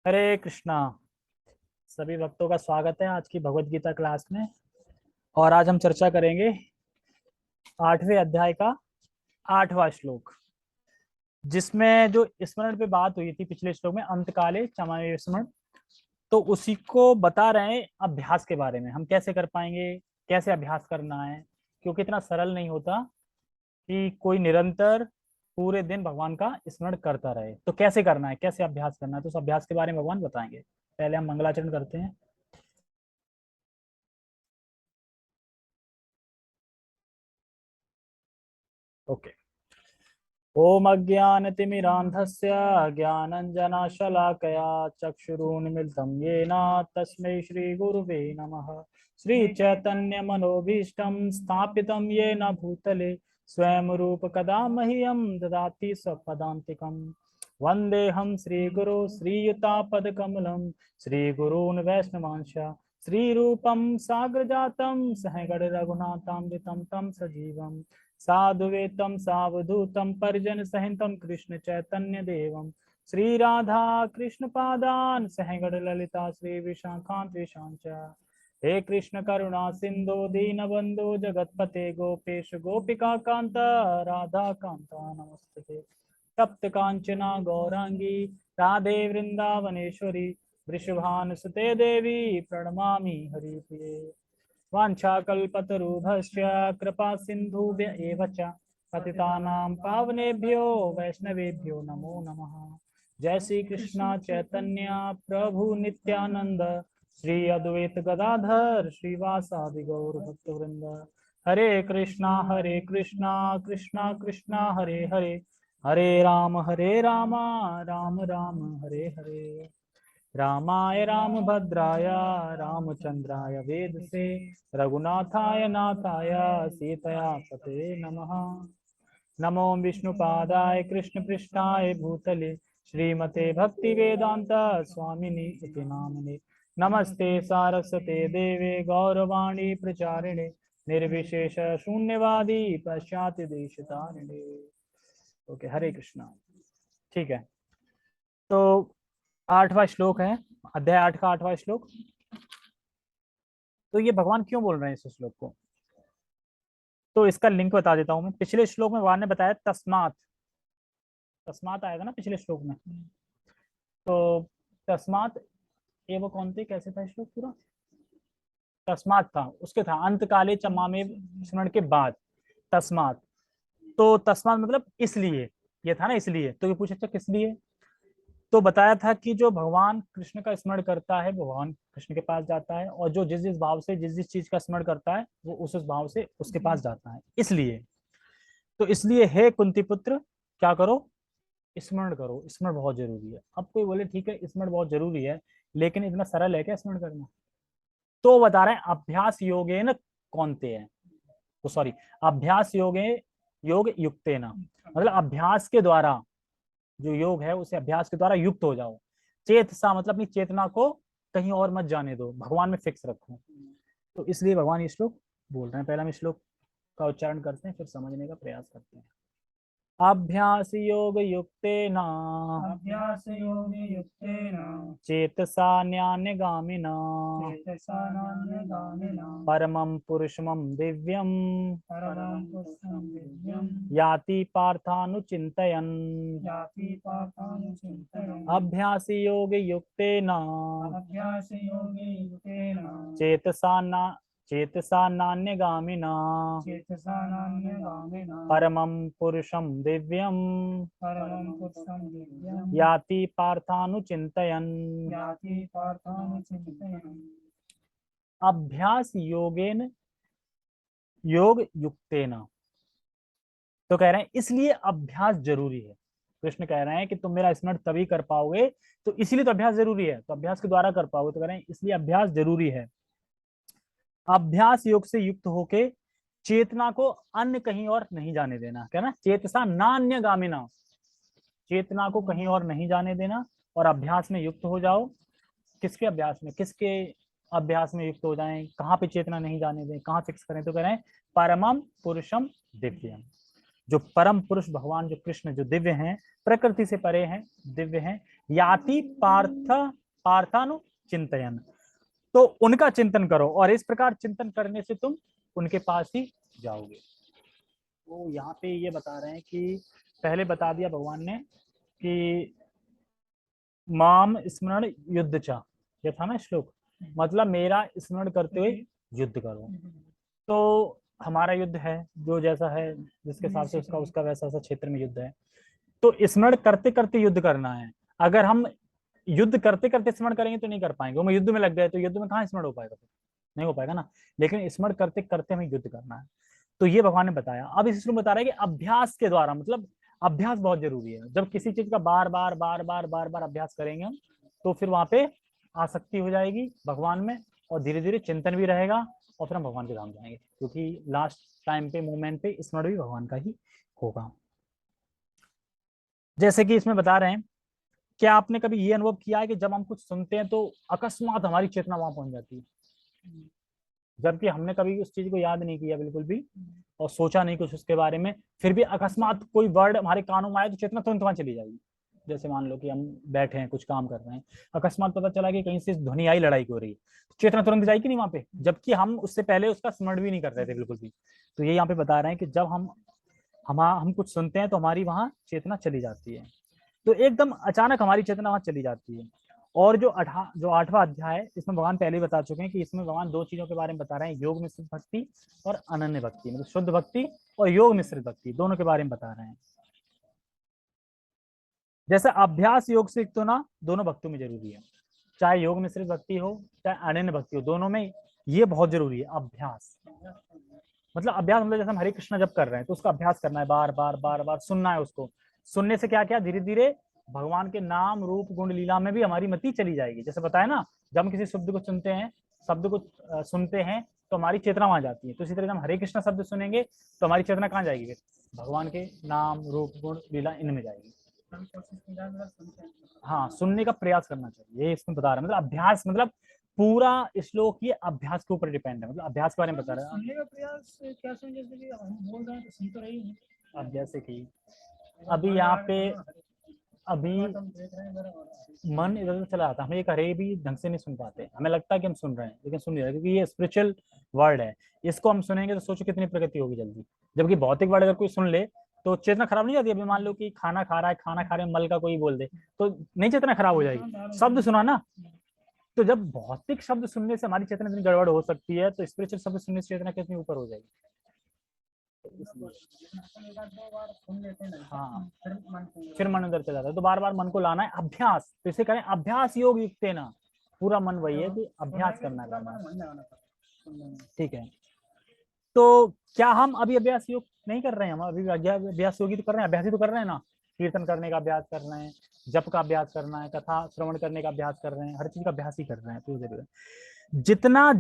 हरे कृष्णा। सभी भक्तों का स्वागत है आज की भगवत गीता क्लास में। और आज हम चर्चा करेंगे 8वें अध्याय का 8वां श्लोक, जिसमें जो स्मरण पे बात हुई थी पिछले श्लोक में, अंतकाले चमामे स्मरण। तो उसी को बता रहे हैं अभ्यास के बारे में, हम कैसे कर पाएंगे, कैसे अभ्यास करना है। क्योंकि इतना सरल नहीं होता कि कोई निरंतर पूरे दिन भगवान का स्मरण करता रहे। तो कैसे करना है, कैसे अभ्यास करना है, तो उस अभ्यास के बारे में भगवान बताएंगे। पहले हम मंगलाचरण करते हैं। ओके। ओम अज्ञानतिमिरान्धस्य ज्ञानञ्जनशलाकया चक्षुरुन्मिलितं येन तस्मै श्रीगुरुवे नमः। श्रीचैतन्यमनोभीष्टं स्थापितं येन भूतले स्वयं रूप कदा मह्यं ददाति स्वपदान्तिकम्। वन्देऽहं श्रीगुरो श्रीयुतापदकमलं श्रीगुरून् वैष्णवांश श्रीरूपं साग्रजातं सहगण रघुनाथामृतं तं सजीवम् साधुवेतं सावधूतं परिजन सहितं कृष्ण चैतन्य देवं श्री राधा कृष्ण पादान सहगण ललिता श्री विशाखान्तेषां च। हे कृष्ण करुणा सिंधु दीनबंधु जगतपते गोपेश गोपिका कांत राधा कांता नमस्ते। तप्त कांचना गौरांगी राधे वृंदावनेश्वरी वृषभानुसुते देवी प्रणमामि हरिप्रिये। वाञ्छाकल्पतरुभ्यश्च कृपा सिन्धुभ्य एव च पतितानां पावनेभ्यो वैष्णवेभ्यो नमो नमः। जय श्री कृष्ण चैतन्य प्रभु नित्यानंद श्री अद्वैत गदाधर श्रीवासादि गौर भक्तवृंद। हरे कृष्णा कृष्णा कृष्णा हरे हरे, हरे राम राम राम हरे हरे। रामाय रामभद्राय रामचंद्राय वेदसे रघुनाथाय नाथाय सीतया पते नमः। नमो विष्णुपादाय कृष्णपृष्ठाय भूतले श्रीमते भक्ति वेदांत स्वामिनि इति नामिने। नमस्ते सारस्वते देवे गौरवाणी प्रचारिणे निर्विशेष शून्यवादी पश्चात देशतारिणे। ओके, हरे कृष्णा। ठीक है, तो 8वां श्लोक है, अध्याय 8 का 8वां श्लोक। तो ये भगवान क्यों बोल रहे हैं इस श्लोक को, तो इसका लिंक बता देता हूं मैं। पिछले श्लोक में भगवान ने बताया तस्मात, तस्मात आएगा ना पिछले श्लोक में। तो तस्मात ये वो कौन थे, कैसे था श्लोक पूरा? तस्मात था, उसके था अंत काले चमामे स्मरण के बाद तस्मात। तो तस्मात मतलब इसलिए, ये था ना इसलिए। तो ये पूछा था किस लिए, तो बताया था कि जो भगवान कृष्ण का स्मरण करता है वो भगवान कृष्ण के पास जाता है, और जो जिस जिस भाव से जिस जिस चीज का स्मरण करता है वो उस भाव से उसके पास जाता है, इसलिए। तो इसलिए हे कुंती पुत्र, क्या करो, स्मरण करो। स्मरण बहुत जरूरी है। अब कोई बोले ठीक है स्मरण बहुत जरूरी है, लेकिन इतना सरल है क्या स्मरण करना? तो बता रहे हैं अभ्यास योगेन कौन्तेय है, तो सॉरी, अभ्यास योगे योग युक्तेन, मतलब अभ्यास के द्वारा, जो योग है उसे अभ्यास के द्वारा युक्त हो जाओ। चेत सा मतलब अपनी चेतना को कहीं और मत जाने दो, भगवान में फिक्स रखो। तो इसलिए भगवान ये श्लोक बोल रहे हैं। पहले हम श्लोक का उच्चारण करते हैं, फिर समझने का प्रयास करते हैं। अभ्यास योग युक्तेन अभ्यास योगे युक्तेन चेतसा न्यान्यगामिना चेतसा नान्यगामिना परमं पुरुषमं दिव्यं परमं पुरुषं दिव्यं याति पार्थानुचिन्तयन्। याति पार्थानुचिन्तयन्। अभ्यास योग युक्तेन अभ्यास योगे युक्तेन चेतसा ना चेतसा नान्यगामिना चेतसा नान्यगामिना परमं पुरुषं दिव्यं परमं पुरुषं दिव्यं याति पार्थानुचिन्तयन्। याति पार्थानुचिन्तयन्। अभ्यास योगेन योग युक्तेन, तो कह रहे हैं इसलिए अभ्यास जरूरी है। कृष्ण कह रहे हैं कि तुम मेरा स्मरण तभी कर पाओगे, तो इसीलिए तो अभ्यास जरूरी है, तो अभ्यास के द्वारा कर पाओगे। तो कह रहे हैं इसलिए अभ्यास जरूरी है। अभ्यास योग से युक्त होके चेतना को अन्य कहीं और नहीं जाने देना, क्या ना, चेतसा नान्य गामिना, चेतना को कहीं और नहीं जाने देना, और अभ्यास में युक्त हो जाओ। किसके अभ्यास में, किसके अभ्यास में युक्त हो जाएं, कहाँ पे चेतना नहीं जाने दें, कहाँ फिक्स करें, तो कह रहे हैं परमम पुरुषम दिव्यम, जो परम पुरुष भगवान जो कृष्ण जो दिव्य हैं, प्रकृति से परे हैं, दिव्य हैं, याति पार्थानु चिंतयन, तो उनका चिंतन करो और इस प्रकार चिंतन करने से तुम उनके पास ही जाओगे। तो यहाँ पे ये बता रहे हैं कि पहले बता दिया भगवान ने कि माम स्मरण युद्ध चा, ये था ना श्लोक, मतलब मेरा स्मरण करते हुए युद्ध करो। तो हमारा युद्ध है जो जैसा है, जिसके हिसाब से उसका उसका वैसा वैसा क्षेत्र में युद्ध है, तो स्मरण करते करते युद्ध करना है। अगर हम युद्ध करते करते स्मरण करेंगे तो नहीं कर पाएंगे, हम युद्ध में लग गए तो युद्ध में कहाँ स्मरण हो पाएगा, नहीं हो पाएगा ना। लेकिन स्मरण करते करते हमें युद्ध करना है, तो ये भगवान ने बताया। अब इस श्लोक में बता रहा है कि अभ्यास के द्वारा, मतलब अभ्यास बहुत जरूरी है। जब किसी चीज का बार बार बार बार बार बार अभ्यास करेंगे हम, तो फिर वहां पे आसक्ति हो जाएगी भगवान में, और धीरे धीरे चिंतन भी रहेगा, और फिर हम भगवान के धाम जाएंगे, क्योंकि लास्ट टाइम पे मोमेंट पे स्मरण भी भगवान का ही होगा। जैसे कि इसमें बता रहे हैं, क्या आपने कभी ये अनुभव किया है कि जब हम कुछ सुनते हैं तो अकस्मात हमारी चेतना वहां पहुंच जाती है, जबकि हमने कभी उस चीज को याद नहीं किया बिल्कुल भी, और सोचा नहीं कुछ उसके बारे में, फिर भी अकस्मात कोई वर्ड हमारे कानों में आए तो चेतना तुरंत वहां चली जाएगी। जैसे मान लो कि हम बैठे हैं कुछ काम कर रहे हैं, अकस्मात पता चला कि कहीं से ध्वनि आई लड़ाई की हो रही है, तो चेतना तुरंत जाएगी नहीं वहां पे, जबकि हम उससे पहले उसका स्मरण भी नहीं कर रहे थे बिल्कुल भी। तो ये यहाँ पे बता रहे हैं कि जब हम कुछ सुनते हैं तो हमारी वहां चेतना चली जाती है, तो एकदम अचानक हमारी चेतना वहां चली जाती है। और जो 8वां अध्याय है, इसमें भगवान पहले ही बता चुके हैं कि इसमें भगवान दो चीजों के बारे में बता रहे हैं, योग मिश्रित भक्ति और अनन्य भक्ति, मतलब शुद्ध भक्ति और योग मिश्रित भक्ति, दोनों के बारे में बता रहे हैं। जैसे अभ्यास योग से युक्त होना दोनों भक्तों में जरूरी है, चाहे योग मिश्रित भक्ति हो चाहे अनन्य भक्ति हो, दोनों में ये बहुत जरूरी है अभ्यास। मतलब अभ्यास मतलब जैसे हम हरे कृष्ण जब कर रहे हैं तो उसका अभ्यास करना है, बार बार बार बार सुनना है उसको। सुनने से क्या क्या धीरे धीरे भगवान के नाम रूप गुण लीला में भी हमारी मति चली जाएगी। जैसे बताया ना, जब हम किसी शब्द को सुनते हैं, शब्द को सुनते हैं तो हमारी चेतना वहां जाती है, तो इसी तरह हम हरे कृष्ण शब्द सुनेंगे तो हमारी चेतना कहाँ जाएगी, फिर भगवान के नाम रूप गुण लीला इनमें जाएगी। हाँ, सुनने का प्रयास करना चाहिए, ये इसमें बता रहा है। मतलब अभ्यास, मतलब पूरा श्लोक ये अभ्यास के ऊपर डिपेंड है, मतलब अभ्यास के बारे में बता रहा है। सुनने का प्रयास क्या सुन, जैसे कि हम बोल रहे हैं तो सुन तो रही है। अब जैसे कि अभी यहाँ पे अभी मन इधर उधर चला जाता है, हमें एक हरे भी ढंग से नहीं सुन पाते, हमें लगता है कि हम सुन रहे हैं लेकिन सुन नहीं रहे, क्योंकि ये स्पिरिचुअल वर्ड है, इसको हम सुनेंगे तो सोचो कितनी प्रगति होगी जल्दी। जबकि भौतिक वर्ड अगर कोई सुन ले तो चेतना खराब नहीं जाती। अभी मान लो कि खाना खा रहा है, खाना खा रहे मल का कोई बोल दे तो नहीं चेतना खराब हो जाएगी, शब्द सुना ना। तो जब भौतिक शब्द सुनने से हमारी चेतना इतनी गड़बड़ हो सकती है, तो स्पिरिचुअल शब्द सुनने से चेतना कितनी ऊपर हो जाएगी। हाँ, फिर मन उधर चला जाता है, तो बार बार मन को लाना है, अभ्यास। तो इसे करें अभ्यास योग युक्त ना, पूरा मन वही है कि अभ्यास करना है। ठीक है, तो क्या हम अभी अभ्यास योग नहीं कर रहे हैं? हम अभी अभ्यास योगी तो कर रहे हैं, अभ्यास ही तो कर रहे हैं ना। कीर्तन करने का अभ्यास कर रहे हैं, जप का अभ्यास करना है, कथा श्रवण करने का अभ्यास कर रहे हैं, हर चीज का अभ्यास ही कर रहे हैं। तो जरूर है जितना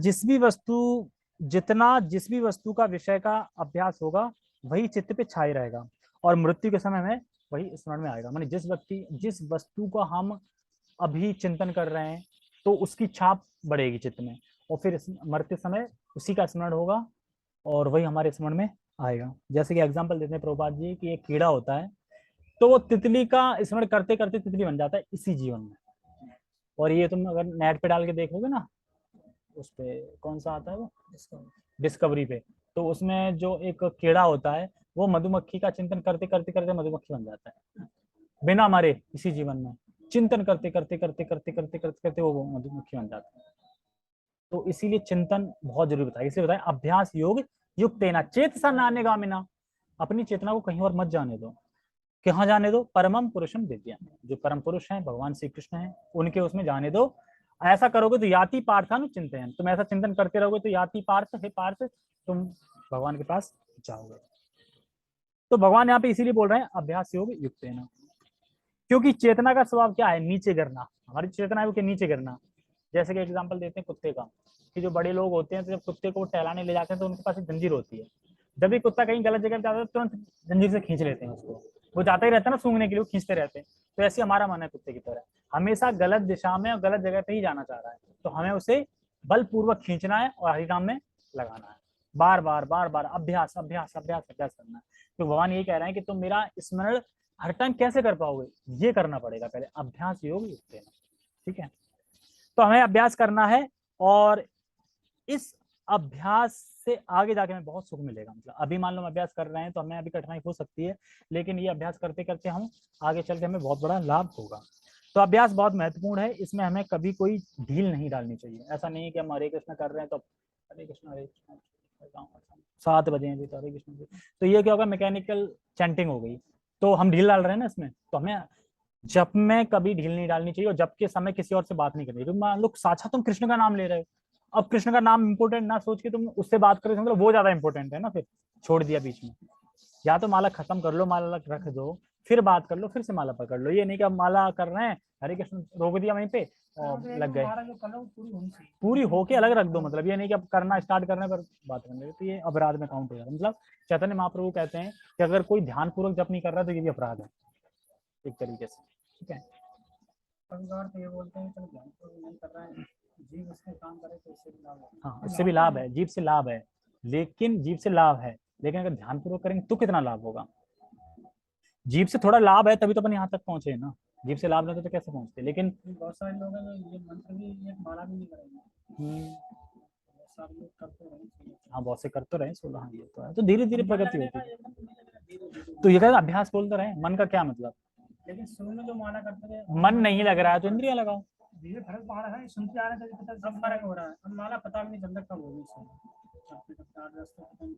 जिस भी वस्तु का विषय का अभ्यास होगा वही चित्त पे छाई रहेगा, और मृत्यु के समय में वही स्मरण में आएगा। माने जिस वस्तु का हम अभी चिंतन कर रहे हैं तो उसकी छाप बढ़ेगी चित्त में, और फिर मरते समय उसी का स्मरण होगा और वही हमारे स्मरण में आएगा। जैसे कि एग्जांपल देते हैं प्रभुपाद जी कि एक कीड़ा होता है, तो वो तितली का स्मरण करते करते तितली बन जाता है इसी जीवन में। और ये तुम अगर नेट पे डाल के देखोगे ना, उस पे कौन सा आता है वो, डिस्कवरी पे, तो उसमें जो एक कीड़ा होता है वो मधुमक्खी का चिंतन करते करते करते मधुमक्खी बन जाता है, बिना मरे इसी जीवन में चिंतन करते करते करते करते करते करते करते वो मधुमक्खी बन जाता है। तो इसीलिए चिंतन बहुत जरूरी बताया, इसलिए बताया अभ्यास योग युक्त ना चेतसा नान्य गामिना, अपनी चेतना को कहीं और मत जाने दो। कहाँ जाने दो? परमम पुरुषम दिव्यम, जो परम पुरुष हैं भगवान श्री कृष्ण हैं उनके उसमें जाने दो। ऐसा करोगे तो याति पार्थानु चिंतन, तुम ऐसा चिंतन करते रहोगे तो याति पार्थ, हे पार्थ तुम भगवान के पास जाओगे। तो भगवान यहाँ पे इसीलिए बोल रहे हैं अभ्यास योग युक्त ना, क्योंकि चेतना का स्वभाव क्या है? नीचे गिरना। हमारी चेतना है वो कि नीचे गिरना। जैसे कि एग्जांपल देते हैं कुत्ते का, कि जो बड़े लोग होते हैं तो जब कुत्ते को टहलाने ले जाते हैं तो उनके पास एक जंजीर होती है, जब भी कुत्ता कहीं गलत जगह जाता है तुरंत जंजीर से खींच लेते हैं उसको, वो जाता ही रहता है ना सूंघने के लिए, वो खींचते रहते हैं। तो ऐसे हमारा मन है कुत्ते की तरह, हमेशा गलत दिशा में और गलत जगह पे ही जाना चाह रहा है, तो हमें उसे बलपूर्वक खींचना है और हरिनाम में लगाना है, बार बार बार बार अभ्यास अभ्यास अभ्यास अभ्यास करना है। तो भगवान यही कह रहे हैं कि तुम मेरा स्मरण हर टाइम कैसे कर पाओगे, ये करना पड़ेगा, पहले अभ्यास योग युक्त देना। ठीक है, तो हमें अभ्यास करना है और इस अभ्यास से आगे जाके हमें बहुत सुख मिलेगा। मतलब अभी मान लो हम अभ्यास कर रहे हैं तो हमें अभी कठिनाई हो सकती है, लेकिन ये अभ्यास करते करते हम आगे चल के हमें बहुत बड़ा लाभ होगा। तो अभ्यास बहुत महत्वपूर्ण है, इसमें हमें कभी कोई ढील नहीं डालनी चाहिए। ऐसा नहीं है कि हम हरे कृष्ण कर रहे हैं तो हरे कृष्ण 7 बजे हैं तो हरे कृष्ण, तो ये क्या होगा, मैकेनिकल चैंटिंग हो गई, तो हम ढील डाल रहे हैं ना इसमें। तो हमें जब में कभी ढील नहीं डालनी चाहिए और जब के समय किसी और से बात नहीं करनी चाहिए। मान लो साक्षात तुम कृष्ण का नाम ले रहे हो, अब कृष्ण का नाम इंपोर्टेंट ना सोच के तुम उससे बात करो, मतलब वो ज्यादा इंपॉर्टेंट है ना, फिर छोड़ दिया बीच में। या तो माला खत्म कर लो, माला रख दो, फिर बात कर लो, फिर से माला पकड़ लो। ये नहीं कि अब माला कर रहे हैं, हरे कृष्ण रोक दिया वहीं पे और लग गए, पूरी होके अलग रख दो। मतलब ये नहीं कि अब करना स्टार्ट करने पर बात करने लगे, तो ये अपराध में काउंट हो जाएगा। मतलब चैतन्य महाप्रभु कहते हैं कि अगर कोई ध्यान पूर्वक जप नहीं कर रहा तो ये भी अपराध है एक तरीके से। ठीक है, तो ये बोलते हैं चलो ध्यान पूर्वक नहीं कर रहा है, जीव उसके काम करे तो इससे भी लाभ है। हाँ, इससे भी लाभ है, जीव से लाभ है, लेकिन जीव से लाभ है, लेकिन अगर ध्यान पूर्वक करेंगे तो कितना लाभ होगा। जीव से थोड़ा लाभ है तभी तो अपन यहाँ तक पहुंचे ना, जीव से लाभ नहीं तो कैसे पहुंचते। लेकिन बहुत सारे लोग हैं जो ये मंत्र भी ये माला भी नहीं करेंगे, बहुत सारे लोग करते रहेंगे। हाँ, बहुत से कर तो रहे 16, हाँ ये तो है, तो धीरे धीरे प्रगति होती है। तो ये कहते अभ्यास बोलते रहे, मन का क्या मतलब, लेकिन शुरू में जो माला करते थे मन नहीं लग रहा है तो इंद्रियां लगाओ। धीरे फर्क पड़ रहा है, सुनते आ रहे थे पता सब फर्क हो रहा है। अब माला पता भी नहीं चलता कब होगी,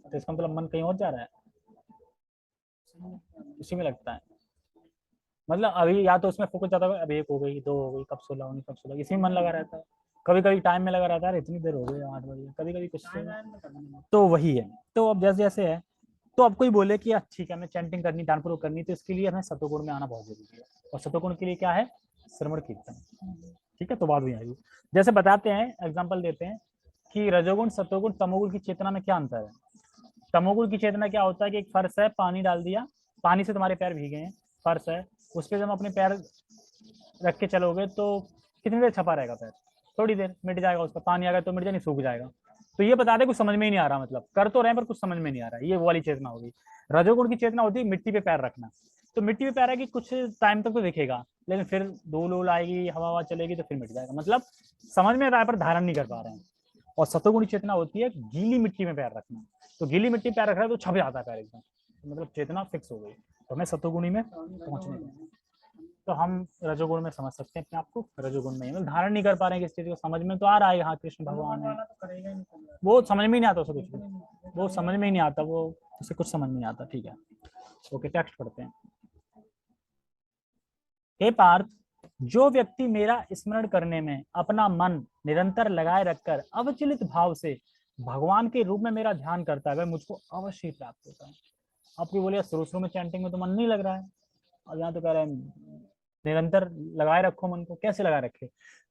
तो इसका मतलब मन कहीं और जा रहा है, उसी में लगता है। मतलब अभी या तो उसमें फोकस ज्यादा, अभी 1 हो गई, 2 हो गई, कब 16 होगी, कब 16, इसी में मन लगा रहता है। कभी कभी टाइम में लगा रहता है, इतनी देर हो गई 8 बजे, कभी कभी कुछ तो वही है। तो अब जैसे जैसे है, तो अब कोई बोले कि ठीक है हमें चैंटिंग करनी, ध्यानपूर्वक करनी, तो इसके लिए हमें सतोगुण में आना बहुत जरूरी है। और सतोगुण के लिए क्या है, श्रवण कीर्तन। ठीक है, तो बात भी आएगी। जैसे बताते हैं, एग्जाम्पल देते हैं कि रजोगुण, सतोगुण, तमोगुण की चेतना में क्या अंतर है। तमोगुण की चेतना क्या होता है कि एक फर्श है, पानी डाल दिया, पानी से तुम्हारे पैर भीगे हैं, फर्श है, उस पर जब अपने पैर रख के चलोगे तो कितनी देर छपा रहेगा पैर, थोड़ी देर, मिट जाएगा, उस पर पानी आ गया तो मिट जाए, नहीं सूख जाएगा। तो ये बता दे कुछ समझ में ही नहीं आ रहा, मतलब कर तो रहे पर कुछ समझ में नहीं आ रहा, ये वो वाली चेतना होगी। रजोगुण की चेतना होती है मिट्टी पे पैर रखना, तो मिट्टी पे पैर है कि कुछ टाइम तक तो दिखेगा, लेकिन फिर धूल वूल आएगी, हवा चलेगी तो फिर मिट जाएगा, मतलब समझ में आ रहा है पर धारण नहीं कर पा रहे हैं। और सतोगुणी चेतना होती है गीली मिट्टी में पैर रखना, तो गीली मिट्टी पैर रख रहा है तो छप जाता है पैर एकदम, मतलब चेतना फिक्स हो गई। तो हमें सतोगुणी में पहुंचने का, तो हम रजोगुण में समझ सकते हैं अपने आप को, रजोगुण में मतलब धारण नहीं कर पा रहे हैं किस चीज को, समझ में तो आ रहा है हाँ कृष्ण भगवान है, वो समझ में ही नहीं आता उसे, कुछ भी वो समझ में ही नहीं आता, वो उसे कुछ समझ में नहीं आता। ठीक है, ओके, टेक्स्ट पढ़ते हैं। हे पार्थ, जो व्यक्ति मेरा स्मरण करने में अपना मन निरंतर लगाए रखकर अविचलित भाव से भगवान के रूप में मेरा ध्यान करता है वह मुझको अवश्य ही प्राप्त होता है। आप कोई बोले शुरू में चैंटिंग में तो मन नहीं लग रहा है, और यहाँ तो कह रहे हैं निरंतर लगाए रखो मन को, कैसे लगाए रखे,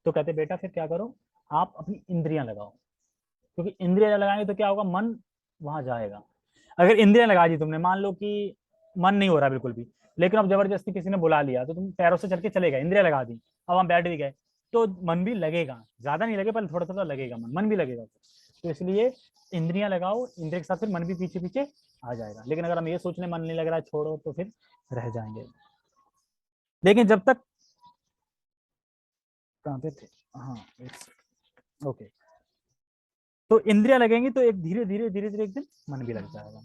तो कहते बेटा फिर क्या करो, आप अपनी इंद्रियां लगाओ, क्योंकि इंद्रियां लगाएंगे तो क्या होगा, मन वहां जाएगा। अगर इंद्रियां लगा दी तुमने, मान लो कि मन नहीं हो रहा बिल्कुल भी, लेकिन अब जबरदस्ती किसी ने बुला लिया तो तुम पैरों से चल के चले गए, इंद्रिया लगा दी, अब हम बैठ भी गए, तो मन भी लगेगा, ज्यादा नहीं लगे पर थोड़ा थोड़ा लगेगा, मन भी लगेगा। तो इसलिए इंद्रियां लगाओ, इंद्रिय के साथ फिर मन भी पीछे पीछे आ जाएगा। लेकिन अगर हम ये सोचने मन नहीं लग रहा है छोड़ो, तो फिर रह जाएंगे। लेकिन जब तक कहाँ पे थे, हाँ ओके, तो इंद्रिया लगेंगी तो एक धीरे धीरे धीरे धीरे एक दिन मन भी लग जाएगा।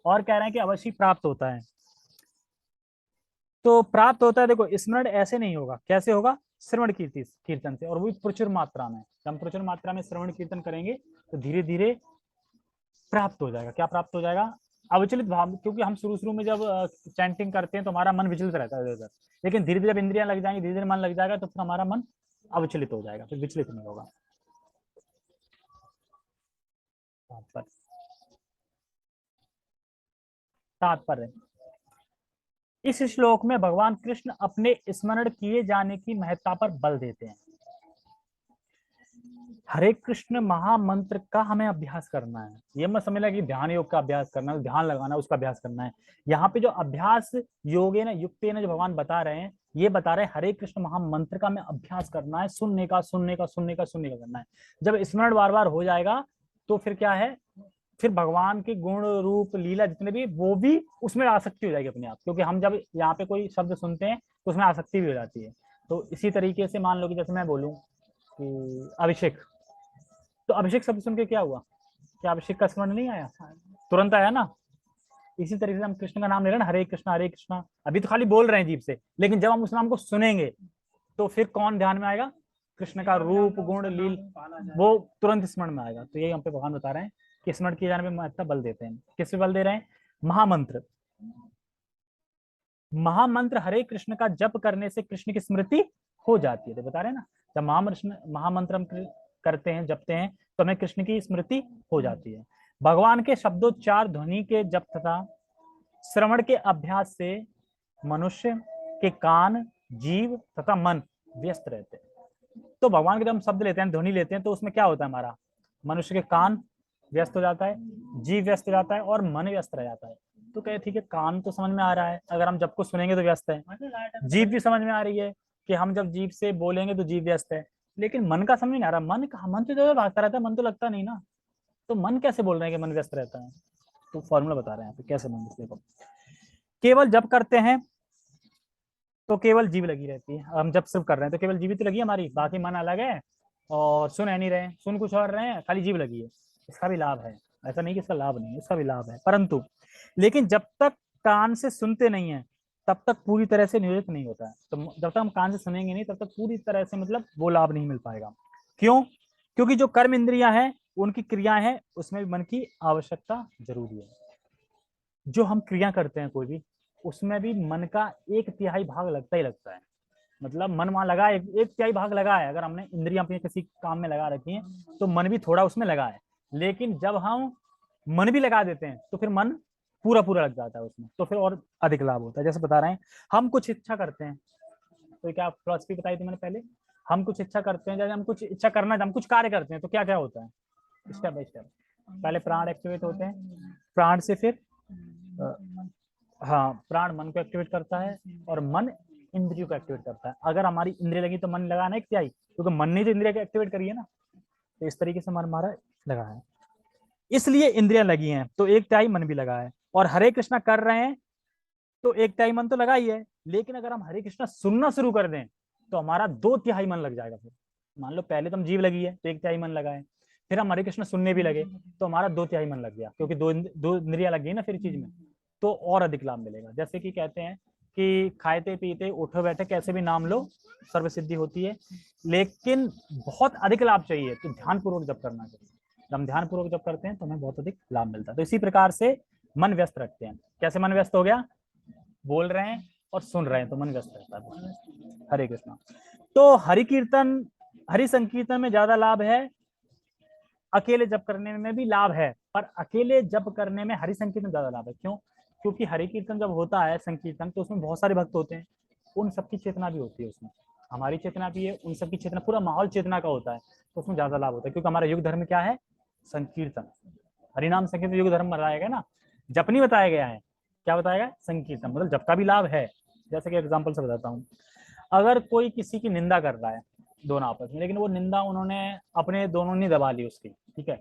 और कह रहे हैं कि अवश्य प्राप्त होता है, तो प्राप्त होता है, देखो स्मरण ऐसे नहीं होगा, कैसे होगा, श्रवण कीर्तन से, और वो प्रचुर मात्रा में। हम प्रचुर मात्रा में श्रवण कीर्तन करेंगे तो धीरे धीरे प्राप्त हो जाएगा। क्या प्राप्त हो जाएगा, अविचलित भाव, क्योंकि हम शुरू में जब चैंटिंग करते हैं तो हमारा मन विचलित रहता है इधर, लेकिन धीरे धीरे जब इंद्रियां लग जाएंगी, धीरे धीरे मन लग जाएगा, तो फिर हमारा मन अविचलित हो जाएगा, फिर विचलित नहीं होगा। तात्पर्य, इस श्लोक में भगवान कृष्ण अपने स्मरण किए जाने की महत्ता पर बल देते हैं। हरे कृष्ण महामंत्र का हमें अभ्यास करना है, ये मत समझना कि ध्यान योग का अभ्यास करना है, ध्यान लगाना उसका अभ्यास करना है। यहाँ पे जो अभ्यास योगे ना युक्ते ना जो भगवान बता रहे हैं, ये बता रहे हैं हरे कृष्ण महामंत्र का हमें अभ्यास करना है, सुनने का करना है। जब स्मरण बार बार हो जाएगा तो फिर क्या है, फिर भगवान के गुण रूप लीला जितने भी, वो भी उसमें आसक्ति हो जाएगी अपने आप, क्योंकि हम जब यहाँ पे कोई शब्द सुनते हैं तो उसमें आसक्ति भी हो जाती है। तो इसी तरीके से मान लो कि जैसे मैं बोलूँ कि अभिषेक, तो अभिषेक शब्द सुन के क्या हुआ, क्या अभिषेक का स्मरण नहीं आया, तुरंत आया ना। इसी तरीके से हम कृष्ण का नाम ले रहे हैं ना, हरे कृष्णा, अभी तो खाली बोल रहे हैं जीभ से, लेकिन जब हम उस नाम को सुनेंगे तो फिर कौन ध्यान में आएगा, कृष्ण का रूप गुण लील, वो तुरंत स्मरण में आएगा। तो यही हम पे भगवान बता रहे हैं कि स्मरण किए जाने में महत्ता बल देते हैं। किस पे बल दे रहे हैं, महामंत्र, महामंत्र हरे कृष्ण का जप करने से कृष्ण की स्मृति हो जाती है। तो बता रहे हैं ना, जब महामंत्र हम करते हैं, जपते हैं, तो हमें कृष्ण की स्मृति हो जाती है। भगवान के शब्दोच्चार ध्वनि के जप तथा श्रवण के अभ्यास से मनुष्य के कान, जीव तथा मन व्यस्त रहते हैं। तो भगवान के जब हम शब्द लेते हैं, ध्वनि लेते हैं, तो उसमें क्या होता है, हमारा मनुष्य के कान व्यस्त हो जाता है, जीव व्यस्त हो जाता है और मन व्यस्त रह जाता है। तो कहे ठीक है, कान तो समझ में आ रहा है, अगर हम जब को सुनेंगे तो व्यस्त है, जीव भी समझ में आ रही है कि हम जब जीव से बोलेंगे तो जीव व्यस्त है, लेकिन मन का समझ नहीं आ रहा। मन का, मन तो जो भागता रहता है, मन तो लगता नहीं ना, तो मन कैसे बोल रहे हैं कि मन व्यस्त रहता है। तो फॉर्मूला बता रहे हैं तो कैसे मन, देखो केवल जब करते हैं तो केवल जीव लगी रहती है, हम जब सिर्फ कर रहे हैं तो केवल जीवित लगी है हमारी, बाकी मन अलग है और सुन है नहीं रहे, सुन कुछ और रहे हैं, खाली जीव लगी है। इसका भी लाभ है, ऐसा नहीं कि इसका लाभ नहीं है, इसका भी लाभ है, परंतु लेकिन जब तक कान से सुनते नहीं है तब तक पूरी तरह से निवृत्त नहीं होता है। तो जब तक हम कान से सुनेंगे नहीं तब तक पूरी तरह से मतलब वो लाभ नहीं मिल पाएगा। क्यों, क्योंकि जो कर्म इंद्रियां हैं, उनकी क्रियाएं हैं, उसमें भी मन की आवश्यकता जरूरी है। जो हम क्रिया करते हैं कोई भी, उसमें भी मन का 1/3 भाग लगता ही लगता है। मतलब मन वहां लगा है, 1/3 भाग लगा है, अगर हमने इंद्रियां अपनी किसी काम में लगा रखी हैं तो मन भी थोड़ा उसमें लगा है। लेकिन जब हम मन भी लगा देते हैं तो फिर मन पूरा पूरा लग जाता है उसमें, तो फिर और अधिक लाभ होता है। जैसे बता रहे हैं, हम कुछ इच्छा करते हैं, तो क्या फिलॉसफी बताई थी मैंने पहले, हम कुछ इच्छा करते हैं, जैसे हम कुछ इच्छा करना, हम कुछ कार्य करते हैं तो क्या क्या होता है, स्टेप बाय स्टेप। पहले प्राण एक्टिवेट होते हैं, प्राण से फिर हाँ, प्राण मन को एक्टिवेट करता है और मन इंद्रियों को एक्टिवेट करता है। अगर हमारी इंद्रिय लगी तो मन लगा ना 1/3, क्योंकि मन ने जो इंद्रिया को एक्टिवेट करी है ना, तो इस तरीके से मन हमारा लगा है, इसलिए इंद्रियां लगी हैं, तो 1/3 मन भी लगा है। और हरे कृष्णा कर रहे हैं तो 1/3 मन तो लगा ही है, लेकिन अगर हम हरे कृष्णा सुनना शुरू कर दें तो हमारा 2/3 मन लग जाएगा। फिर मान लो पहले तो हम जीव लगी है तो 1/3 मन लगा है, फिर हम हरे कृष्णा सुनने भी लगे तो हमारा 2/3 मन लग गया, क्योंकि दो इंद्रिया लग गई ना फिर चीज में, तो और अधिक लाभ मिलेगा। जैसे कि कहते हैं कि खाते पीते उठो बैठे कैसे भी नाम लो सर्व सिद्धि होती है, लेकिन बहुत अधिक लाभ चाहिए तो ध्यान पूर्वक जब करना चाहिए। जब हम ध्यान पूर्वक जब करते हैं तो हमें बहुत अधिक लाभ मिलता है। तो इसी प्रकार से मन व्यस्त रखते हैं। कैसे मन व्यस्त हो गया, बोल रहे हैं और सुन रहे हैं तो मन व्यस्त रहता है। हरे कृष्णा। तो हरि कीर्तन, हरि संकीर्तन में ज्यादा लाभ है, अकेले जप करने में भी लाभ है, पर अकेले जप करने में हरि संकीर्तन ज्यादा लाभ है। क्यों, क्योंकि हरि कीर्तन जब होता है संकीर्तन, तो उसमें बहुत सारे भक्त होते हैं, उन सबकी चेतना भी होती है उसमें, हमारी चेतना भी है, उन सबकी चेतना, पूरा माहौल चेतना का होता है, तो उसमें ज्यादा लाभ होता है। क्योंकि हमारा युग धर्म क्या है, संकीर्तन, हरिनाम संकीर्तन युग धर्म बताया गया ना, जप नहीं बताया गया है, क्या बताया गया, संकीर्तन, मतलब जप का भी लाभ है। जैसे कि एग्जाम्पल से बताता हूँ, अगर कोई किसी की निंदा कर रहा है दोनों आपस में, लेकिन वो निंदा उन्होंने अपने दोनों ने दबा ली उसकी, ठीक है,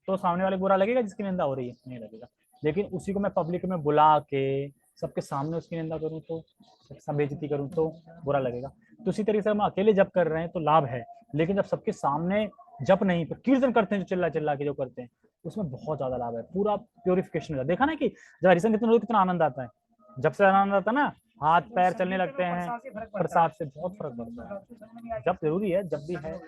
तो सामने वाले को बुरा लगेगा जिसकी निंदा हो रही है, नहीं लगेगा। लेकिन उसी को मैं पब्लिक में बुला के सबके सामने उसकी निंदा करूं तो, सब बेइज्जती करूं तो बुरा लगेगा। तो उसी तरीके से हम अकेले जप कर रहे हैं तो लाभ है, लेकिन जब सबके सामने जप नहीं तो कीर्तन करते हैं, जो चिल्ला चिल्ला के जो करते हैं, उसमें बहुत ज्यादा लाभ है, पूरा प्योरिफिकेशन हो। देखा ना कि जब हरिसन कीर्तन कितना आनंद आता है, जब से आनंद आता है ना, हाथ पैर चलने लगते हैं, प्रसाद से बहुत फर्क पड़ता है। जब जरूरी है, जब भी है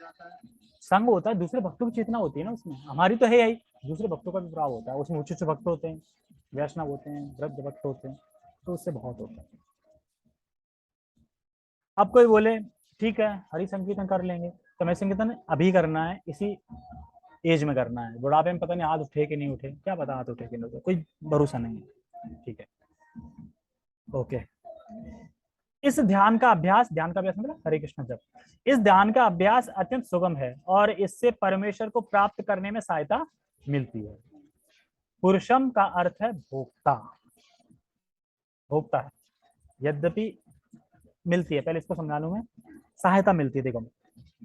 संग होता है, दूसरे भक्तों की चेतना होती है ना उसमें, हमारी तो है ही, दूसरे भक्तों का भी प्रभाव होता है उसमें, उच्च भक्त होते हैं, वैष्णव होते हैं, वृद्ध भक्त होते हैं, तो उससे बहुत होता है। अब कोई बोले ठीक है हरि संकीर्तन कर लेंगे, तो मैं संकीर्तन अभी करना है, इसी एज में करना है, बुढ़ापे में पता नहीं हाथ उठे कि नहीं उठे, क्या पता हाथ उठे कि नहीं उठे, कोई भरोसा नहीं है, ठीक है, ओके। इस ध्यान का अभ्यास, ध्यान का अभ्यास मतलब हरे कृष्ण जप, इस ध्यान का अभ्यास अत्यंत सुगम है और इससे परमेश्वर को प्राप्त करने में सहायता मिलती है। पुरुषम का अर्थ है भोक्ता, भोक्ता है, यद्यपि मिलती है, पहले इसको समझा लूं मैं, सहायता मिलती है। देखो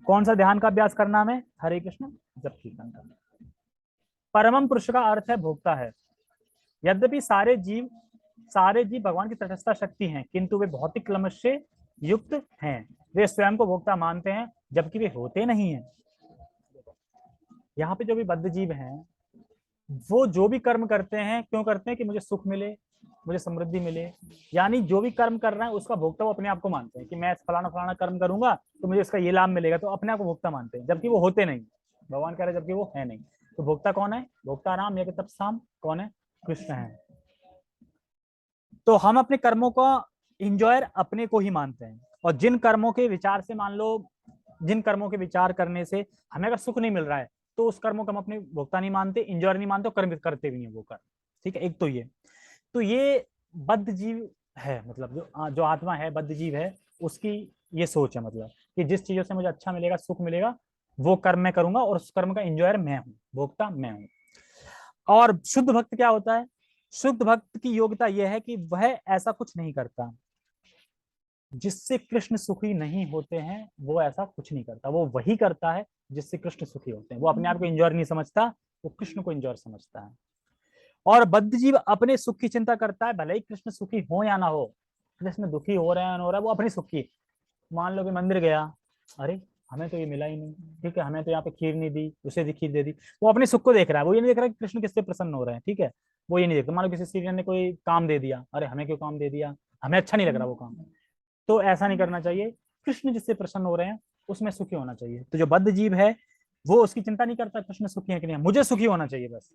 कौन सा ध्यान का अभ्यास करना में, हरे कृष्ण जप कीर्तन करना, परमम पुरुष का अर्थ है भोक्ता है। यद्यपि सारे जीव भगवान की तटस्थ शक्ति हैं, किंतु वे भौतिक क्लमश से युक्त हैं। वे स्वयं को भोक्ता मानते हैं जबकि वे होते नहीं हैं। यहाँ पे जो भी बद्ध जीव हैं वो जो भी कर्म करते हैं, क्यों करते हैं? कि मुझे सुख मिले, मुझे समृद्धि मिले। यानी जो भी कर्म कर रहे हैं उसका भोक्ता वो अपने आप को मानते हैं कि मैं फलाना फलाना कर्म करूंगा तो मुझे इसका ये लाभ मिलेगा, तो अपने आप को भोक्ता मानते हैं, जबकि वो होते नहीं। भगवान कह रहे हैं जबकि वो है नहीं। तो भोक्ता कौन है? भोक्ता राम या तब शाम कौन है? कृष्ण है। तो हम अपने कर्मों का इंजॉयर अपने को ही मानते हैं, और जिन कर्मों के विचार से, मान लो जिन कर्मों के विचार करने से हमें अगर सुख नहीं मिल रहा है तो उस कर्मों को हम अपने भोक्ता नहीं मानते, इंजॉयर नहीं मानते, कर्म करते भी नहीं वो कर्म। ठीक है, एक तो ये बद्ध जीव है, मतलब जो आत्मा है, बद्ध जीव है, उसकी ये सोच है, मतलब कि जिस चीजों से मुझे अच्छा मिलेगा, सुख मिलेगा, वो कर्म मैं करूंगा और उस कर्म का इंजॉयर मैं हूँ, भोक्ता मैं हूँ। और शुद्ध भक्त क्या होता है? शुद्ध भक्त की योग्यता यह है कि वह ऐसा कुछ नहीं करता जिससे कृष्ण सुखी नहीं होते हैं। वो ऐसा कुछ नहीं करता, वो वही करता है जिससे कृष्ण सुखी होते हैं। वो अपने आप को इंजॉयर नहीं समझता, वो कृष्ण को इंजॉयर समझता है। और बद्ध जीव अपने सुख की चिंता करता है, भले ही कृष्ण सुखी हो या ना हो। कृष्ण दुखी हो रहे हैं ना हो रहा है, वो अपनी सुख की। मान लो कि मंदिर गया, अरे हमें तो ये मिला ही नहीं, ठीक है, हमें तो यहाँ पे खीर नहीं दी, उसे दी खीर दे दी। वो अपने सुख को देख रहा है, वो ये नहीं देख रहा कि कृष्ण किससे प्रसन्न हो रहे हैं। ठीक है, वो ये नहीं देखता। मान लो किसी सीनियर ने कोई काम दे दिया, अरे हमें क्यों काम दे दिया, हमें अच्छा नहीं लग रहा वो काम। तो ऐसा नहीं करना चाहिए। कृष्ण जिससे प्रसन्न हो रहे हैं उसमें सुखी होना चाहिए। तो जो बद्ध जीव है वो उसकी चिंता नहीं करता कृष्ण सुखी है कि नहीं, मुझे सुखी होना चाहिए बस।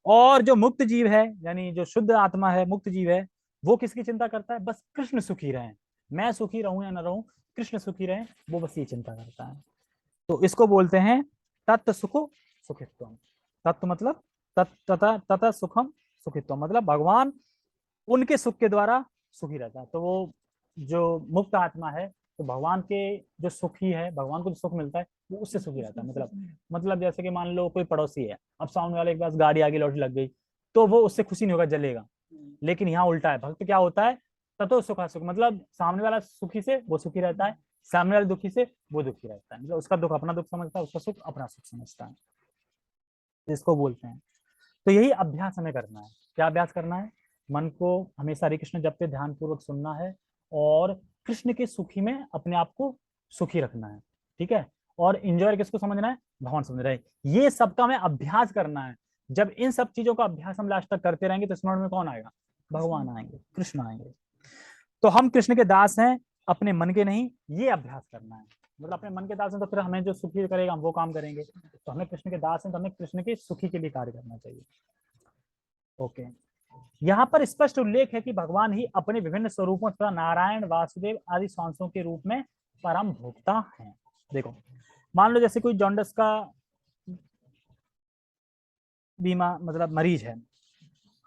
और जो मुक्त जीव है, यानी जो शुद्ध आत्मा है, मुक्त जीव है, वो किसकी चिंता करता है? बस कृष्ण सुखी रहे, मैं सुखी रहूं या ना रहूं, कृष्ण सुखी रहे, वो बस ये चिंता करता है। तो इसको बोलते हैं तत्व सुखो सुखित्वम। तत्व मतलब तथा तथा सुखम सुखित्वम, मतलब भगवान उनके सुख के द्वारा सुखी रहता है। तो वो जो मुक्त आत्मा है, तो भगवान के जो सुखी है, भगवान को जो सुख मिलता है वो उससे सुखी रहता है। मतलब जैसे कि मान लो कोई पड़ोसी है, अब सामने वाले के पास गाड़ी आगे लौट लग गई, तो वो उससे खुशी नहीं होगा, जलेगा। लेकिन यहाँ उल्टा है, भक्त क्या होता है? ततो सुखा सुख, मतलब सामने वाला सुखी से वो सुखी रहता है, सामने वाले दुखी से वो दुखी रहता है। मतलब उसका दुख अपना दुख समझता है, उसका सुख अपना सुख समझता है। इसको बोलते हैं। तो यही अभ्यास हमें करना है। क्या अभ्यास करना है? मन को हमेशा हरे कृष्ण जप पे ध्यान पूर्वक सुनना है, और कृष्ण के सुखी में अपने आप को सुखी रखना है। ठीक है, और इंजॉय किसको समझना है? भगवान समझ रहे हैं। ये सबका हमें अभ्यास करना है। जब इन सब चीजों का अभ्यास हम लास्ट तक करते रहेंगे तो स्मरण में कौन आएगा? भगवान आएंगे, कृष्ण आएंगे। तो हम कृष्ण के दास हैं, अपने मन के नहीं। ये अभ्यास करना है। मतलब अपने मन के दास हैं तो फिर हमें जो सुखी करेगा हम वो काम करेंगे। तो हमें कृष्ण के दास हैं तो हमें कृष्ण के सुखी के लिए कार्य करना चाहिए। ओके, यहाँ पर स्पष्ट उल्लेख है कि भगवान ही अपने विभिन्न स्वरूपों तथा नारायण, वासुदेव आदि सांसों के रूप में परम भोक्ता हैं। देखो, मान लो जैसे कोई जॉन्डस का बीमा, मतलब मरीज है,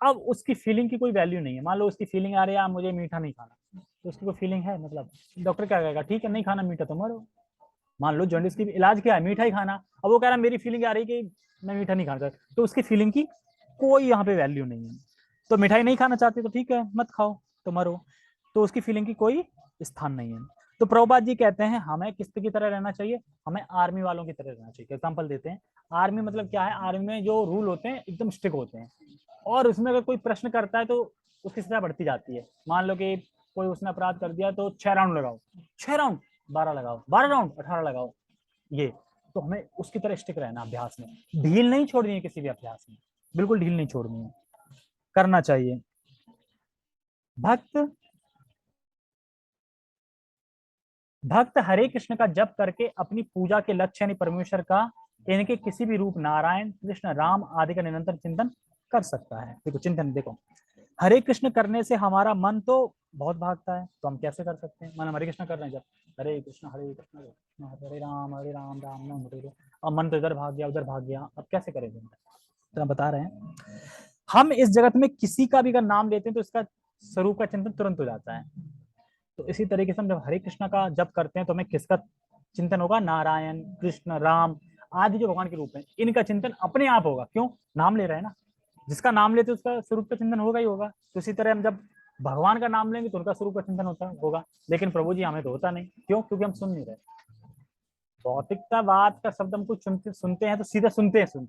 अब उसकी फीलिंग की कोई वैल्यू नहीं है। मान लो उसकी फीलिंग आ रही है मुझे मीठा नहीं खाना, तो उसकी कोई फीलिंग है? मतलब डॉक्टर क्या कहेगा? ठीक है, नहीं खाना मीठा तो मरो। मान लो जॉन्डिस की इलाज क्या है? मीठा ही खाना। अब वो कह रहा है मेरी फीलिंग आ रही है कि मैं मीठा नहीं खाना चाहता, तो उसकी फीलिंग की कोई यहाँ पे वैल्यू नहीं है। तो मिठाई नहीं खाना चाहते तो ठीक है, मत खाओ तो मरो। तो उसकी फीलिंग की कोई स्थान नहीं है। तो प्रभुपाद जी कहते हैं हमें किस की तरह रहना चाहिए? हमें आर्मी वालों की तरह रहना चाहिए। एग्जाम्पल देते हैं, आर्मी मतलब क्या है? आर्मी में जो रूल होते हैं एकदम स्ट्रिक्ट होते हैं, और उसमें अगर कोई प्रश्न करता है तो उसकी सजा बढ़ती जाती है। मान लो कि कोई उसने अपराध कर दिया तो 6 राउंड लगाओ, 6 राउंड 12 लगाओ, 12 राउंड 18 लगाओ। ये तो हमें उसकी तरह स्टिक रहना अभ्यास में, ढील नहीं छोड़नी है किसी भी अभ्यास में, बिल्कुल ढील नहीं छोड़नी है, करना चाहिए। भक्त भक्त हरे कृष्ण का जप करके अपनी पूजा के लक्ष्य यानी परमेश्वर का, इनके किसी भी रूप नारायण, कृष्ण, राम आदि का निरंतर चिंतन कर सकता है। देखो चिंतन, देखो हरे कृष्ण करने से हमारा मन तो बहुत भागता है, तो हम कैसे कर सकते हैं? मन हरे कृष्ण कर रहे हैं, जब हरे कृष्ण हरे राम राम राम हरे, और मन तो इधर भाग गया उधर भाग गया, अब कैसे करेंगे? तो हम बता रहे हैं, हम इस जगत में किसी का भी अगर नाम लेते हैं तो इसका स्वरूप का चिंतन तुरंत हो जाता है। तो इसी तरीके से हम जब हरे कृष्ण का जप करते हैं तो हमें किसका चिंतन होगा? नारायण, कृष्ण, राम आदि जो भगवान के रूप हैं, इनका चिंतन अपने आप होगा। क्यों? नाम ले रहे हैं ना, जिसका नाम लेते उसका स्वरूप का चिंतन होगा ही होगा। तो इसी तरह हम जब भगवान का नाम लेंगे तो उनका स्वरूप का चिंतन होगा। लेकिन प्रभु जी हमें तो होता नहीं। क्यों? क्योंकि हम सुन नहीं रहे। भौतिकतावाद का शब्द हम कुछ सुनते हैं तो सीधा सुनते हैं।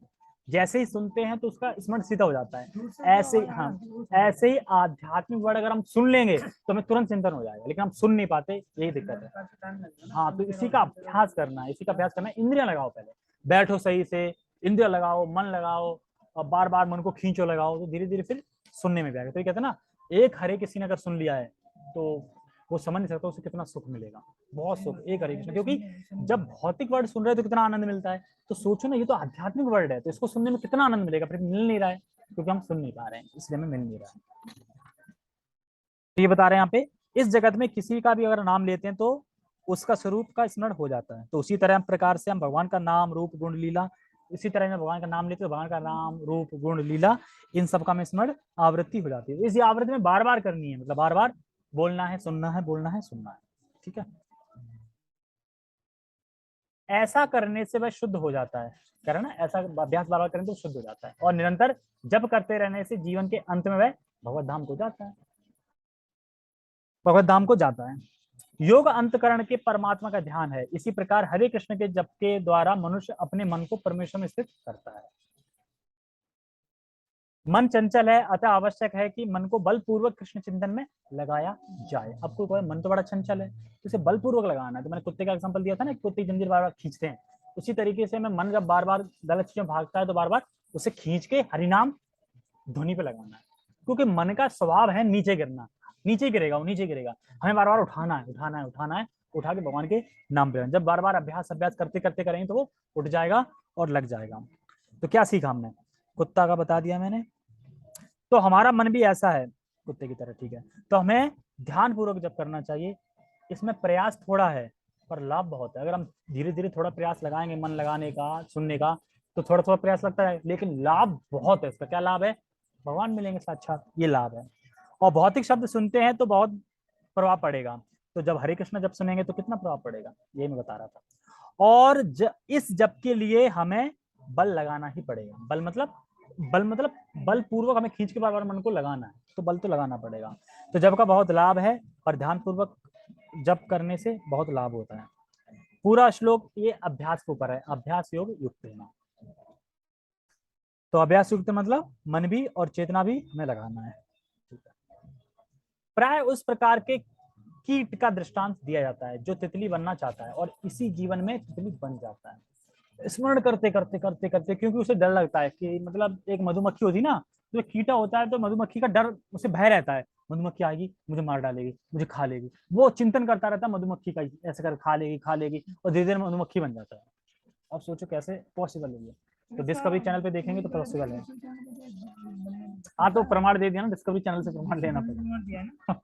जैसे ही सुनते हैं तो उसका स्मरण सीधा हो जाता है। दूर से ऐसे जो हाँ, दूर से ऐसे ही आध्यात्मिक वर्ड अगर हम सुन लेंगे तो हमें तुरंत चिंतन हो जाएगा, लेकिन हम सुन नहीं पाते, यही दिक्कत है। काफी टाइम लगेगा ना, हाँ, तो सुनते इसी रहो, का सुनते रहो। अभ्यास करना है, इसी का अभ्यास करना है। इंद्रियां लगाओ पहले, बैठो सही से, इंद्रिया लगाओ, मन लगाओ, और बार बार मन को खींचो लगाओ, तो धीरे धीरे फिर सुनने में भी आएगा। तो ये कहते हैं ना, एक हरे किसी ने अगर सुन लिया है तो वो समझ नहीं सकता उसे कितना सुख मिलेगा, बहुत सुख एक हरे कृष्ण। क्योंकि जब भौतिक वर्ड सुन रहे हो तो कितना आनंद मिलता है, तो सोचो ना, ये तो आध्यात्मिक वर्ड है, तो इसको सुनने में कितना आनंद मिलेगा, फिर मिल नहीं रहा है क्योंकि हम सुन नहीं पा रहे हैं, इसलिए हमें मिल नहीं रहा है। तो ये बता रहे हैं यहाँ पे, इस जगत में किसी का भी अगर नाम लेते हैं तो उसका स्वरूप का स्मरण हो जाता है। तो उसी तरह प्रकार से हम भगवान का नाम, रूप, गुण, लीला, इसी तरह में भगवान का नाम लेते हैं, भगवान का नाम, रूप, गुण, लीला, इन सब का में स्मरण आवृत्ति हो जाती है। इस आवृत्ति में बार बार करनी है, मतलब बार बार बोलना है, सुनना है, बोलना है, सुनना है। ठीक है, ऐसा करने से वह शुद्ध हो जाता है। कह रहे ना, ऐसा अभ्यास बार बार करें तो शुद्ध हो जाता है, और निरंतर जब करते रहने से जीवन के अंत में वह भगवत धाम को जाता है, भगवत धाम को जाता है। योग अंतकरण के परमात्मा का ध्यान है। इसी प्रकार हरे कृष्ण के जप के द्वारा मनुष्य अपने मन को परमेश्वर में स्थित करता है। मन चंचल है, अतः आवश्यक है कि मन को बलपूर्वक कृष्ण चिंतन में लगाया जाए। अब कोई मन तो बड़ा चंचल है, तो इसे बलपूर्वक लगाना है। तो मैंने कुत्ते का एग्जांपल दिया था ना, कुत्ते की जंजीर बार बार खींचते हैं, उसी तरीके से मैं मन जब बार बार गलत चीजों भागता है तो बार बार उसे खींच के हरिनाम धुनी पे लगाना है। क्योंकि मन का स्वभाव है नीचे गिरना, नीचे गिरेगा, वो नीचे गिरेगा, हमें बार बार उठाना है, उठाना है, उठाना है, उठा के भगवान के नाम पे। जब बार बार अभ्यास अभ्यास करते करते करेंगे तो वो उठ जाएगा और लग जाएगा। तो क्या सीखा हमने, कुत्ता का बता दिया मैंने। तो हमारा मन भी ऐसा है कुत्ते की तरह, ठीक है। तो हमें ध्यान पूर्वक जब करना चाहिए, इसमें प्रयास थोड़ा है पर लाभ बहुत है। अगर हम धीरे धीरे थोड़ा प्रयास लगाएंगे मन लगाने का, सुनने का, तो थोड़ा थोड़ा प्रयास लगता है, लेकिन लाभ बहुत है। इसका क्या लाभ है, भगवान मिलेंगे साक्षात, ये लाभ है। और भौतिक शब्द सुनते हैं तो बहुत प्रभाव पड़ेगा, तो जब हरे कृष्ण जब सुनेंगे तो कितना प्रभाव पड़ेगा, ये मैं बता रहा था। और इस जप के लिए हमें बल लगाना ही पड़ेगा। बल मतलब बल पूर्वक हमें खींच के बार बार मन को लगाना है, तो बल तो लगाना पड़ेगा। तो जप का बहुत लाभ है, और ध्यान पूर्वक जप करने से बहुत लाभ होता है। पूरा श्लोक ये अभ्यास के ऊपर है, अभ्यास योग युक्त है ना। तो अभ्यास युक्त मतलब मन भी और चेतना भी हमें लगाना है। प्राय उस प्रकार के कीट का दृष्टांत दिया जाता है जो तितली बनना चाहता है और इसी जीवन में तितली बन जाता है, स्मरण करते करते करते करते। क्योंकि उसे डर लगता है कि, मतलब एक मधुमक्खी होती ना, जो कीटा होता है तो मधुमक्खी का डर, उसे भय रहता है, मधुमक्खी आएगी मुझे मार डालेगी, मुझे खा लेगी। वो चिंतन करता रहता है मधुमक्खी का, ऐसे कर खा लेगी खा लेगी, और धीरे धीरे मधुमक्खी बन जाता है। अब सोचो कैसे पॉसिबल है ये। तो डिस्कवरी चैनल पे देखेंगे तो पॉसिबल है। हाँ, तो प्रमाण दे दिया ना, डिस्कवरी चैनल से प्रमाण लेना पड़ेगा।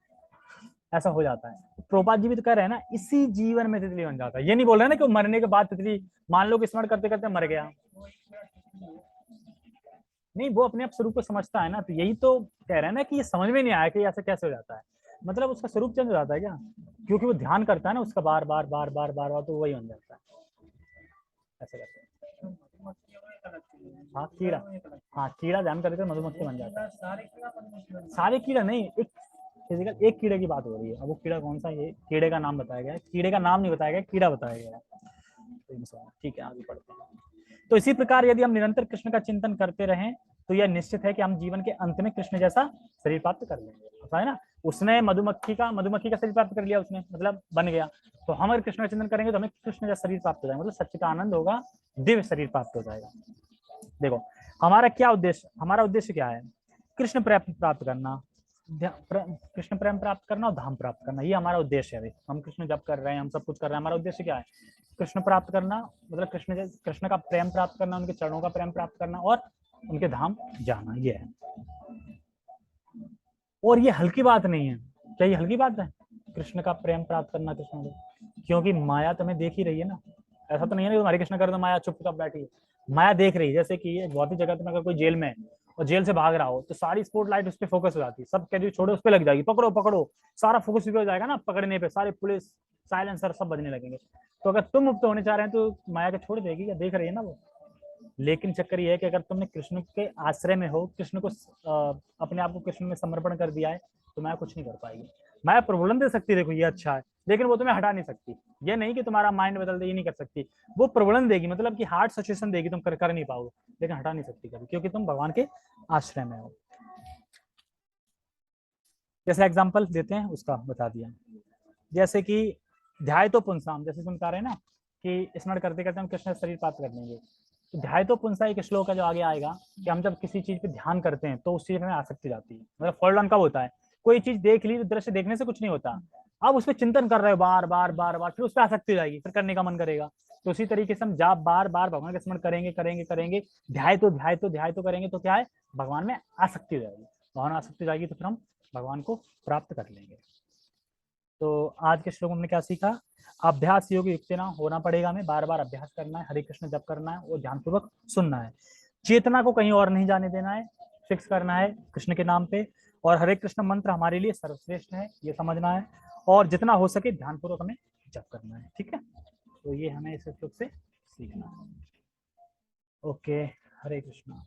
ऐसा हो जाता है। प्रोपात जी भी तो कह रहे हैं ना, इसी जीवन में तितली बन जाता है। ये नहीं बोल रहे ना कि मरने के बाद तितली, मान लो कि स्मरण करते करते मर गया, नहीं, वो अपने आप स्वरूप को समझता है ना। तो यही तो कह रहे हैं ना कि ये समझ में नहीं आया कि ऐसा कैसे हो जाता है, मतलब उसका स्वरूप चेंज हो जाता है क्या, क्योंकि वो ध्यान करता है ना उसका बार बार बार बार बार बार, तो वही बन जाता है। ऐसे करते हैं। हाँ कीड़ा, हाँ कीड़ा ध्यान करके मधुमक्खी बन जाता है। सारे कीड़ा नहीं, एक फिजिकल एक कीड़े की बात हो रही है। अब वो कीड़ा कौन सा, ये कीड़े का नाम बताया गया है, कीड़े का नाम नहीं बताया गया, कीड़ा बताया गया है। ठीक है, आगे बढ़ते हैं। तो इसी प्रकार यदि हम निरंतर कृष्ण का चिंतन करते रहें तो यह निश्चित है कि हम जीवन के अंत में कृष्ण जैसा शरीर प्राप्त कर लेंगे, है ना। उसने मधुमक्खी का शरीर प्राप्त कर लिया, उसने मतलब बन गया। तो हम अगर कृष्ण का चिंतन करेंगे तो हमें कृष्ण जैसा शरीर प्राप्त हो जाएगा, मतलब सच्चिदानंद होगा, दिव्य शरीर प्राप्त हो जाएगा। देखो हमारा क्या उद्देश्य, हमारा उद्देश्य क्या है, कृष्ण प्रेम प्राप्त करना, कृष्ण प्रेम प्राप्त करना और धाम प्राप्त करना, ये हमारा उद्देश्य है। हम कृष्ण जप कर रहे हैं, हम सब कुछ कर रहे हैं, हमारा उद्देश्य क्या है, कृष्ण प्राप्त करना, मतलब कृष्ण का प्रेम प्राप्त करना, उनके चरणों का प्रेम प्राप्त करना और उनके धाम जाना, ये है। और ये हल्की बात नहीं है, क्या ये हल्की बात है, कृष्ण का प्रेम प्राप्त करना कृष्ण को, क्योंकि माया तुम्हें देख ही रही है ना। ऐसा तो नहीं है ना हरे कृष्ण कर दो माया चुपचाप बैठी है, माया देख रही है। जैसे कि भौतिक जगत में अगर कोई जेल में है और जेल से भाग रहा हो तो सारी स्पॉट लाइट उस पर फोकस हो जाती है, सब कैदी छोड़ो उस पर लग जाएगी, पकड़ो पकड़ो, सारा फोकस हो जाएगा ना पकड़ने पे, सारे पुलिस साइलेंसर सब बजने लगेंगे। तो अगर तुम मुक्त होने चाह रहे हैं तो माया के छोड़ देगी, या देख रही है ना वो। लेकिन चक्कर ये है कि अगर तुमने कृष्ण के आश्रय में हो, कृष्ण को अपने आप को कृष्ण में समर्पण कर दिया है, तो माया कुछ नहीं कर पाएगी। माया प्रबोधन दे सकती है, देखो ये अच्छा है, लेकिन वो तुम्हें हटा नहीं सकती। ये नहीं कि तुम्हारा माइंड बदल दे, ये नहीं कर सकती। वो प्रबोधन देगी, मतलब कि हार्ड सिचुएशन देगी, तुम कर नहीं पाओगे, लेकिन हटा नहीं सकती कभी, क्योंकि तुम भगवान के आश्रय में हो। जैसे एग्जाम्पल देते हैं, उसका बता दिया। जैसे कि ध्याय तो पुंसाम, जैसे तुम कह रहे हैं ना कि स्मरण करते करते हम कृष्ण शरीर प्राप्त कर लेंगे। तो ध्याय तो पुंसा एक श्लोक है जो आगे आएगा, कि हम जब किसी चीज पे ध्यान करते हैं तो उस चीज में आसक्ति जाती है। मतलब फॉल डाउन कब होता है? कोई चीज देख ली तो दृश्य देखने से कुछ नहीं होता, अब उस पर चिंतन कर रहे हो बार बार बार बार, फिर उस पर आसक्ति हो जाएगी, फिर करने का मन करेगा। तो उसी तरीके से हम जाप बार बार भगवान का स्मरण करेंगे करेंगे करेंगे, ध्याय तो करेंगे, तो क्या है, भगवान में आसक्ति हो जाएगी। भगवान में आसक्ति हो जाएगी तो फिर हम भगवान को प्राप्त कर लेंगे। तो आज के श्लोक में हमने क्या सीखा? अभ्यास योग युक्त ना होना पड़ेगा, हमें बार बार अभ्यास करना है, हरे कृष्ण जप करना है और ध्यानपूर्वक सुनना है। चेतना को कहीं और नहीं जाने देना है, फिक्स करना है कृष्ण के नाम पे। और हरे कृष्ण मंत्र हमारे लिए सर्वश्रेष्ठ है, ये समझना है। और जितना हो सके ध्यानपूर्वक हमें जप करना है, ठीक है। तो ये हमें इस श्लोक से सीखना है। ओके, हरे कृष्णा।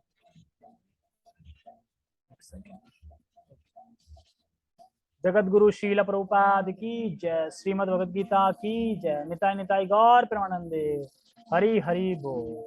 जगत गुरु शील प्रभुपाद की जय। श्रीमद् भगवद गीता की जय। निताय निताय गौर प्रेमानंदे। हरि हरि बोल।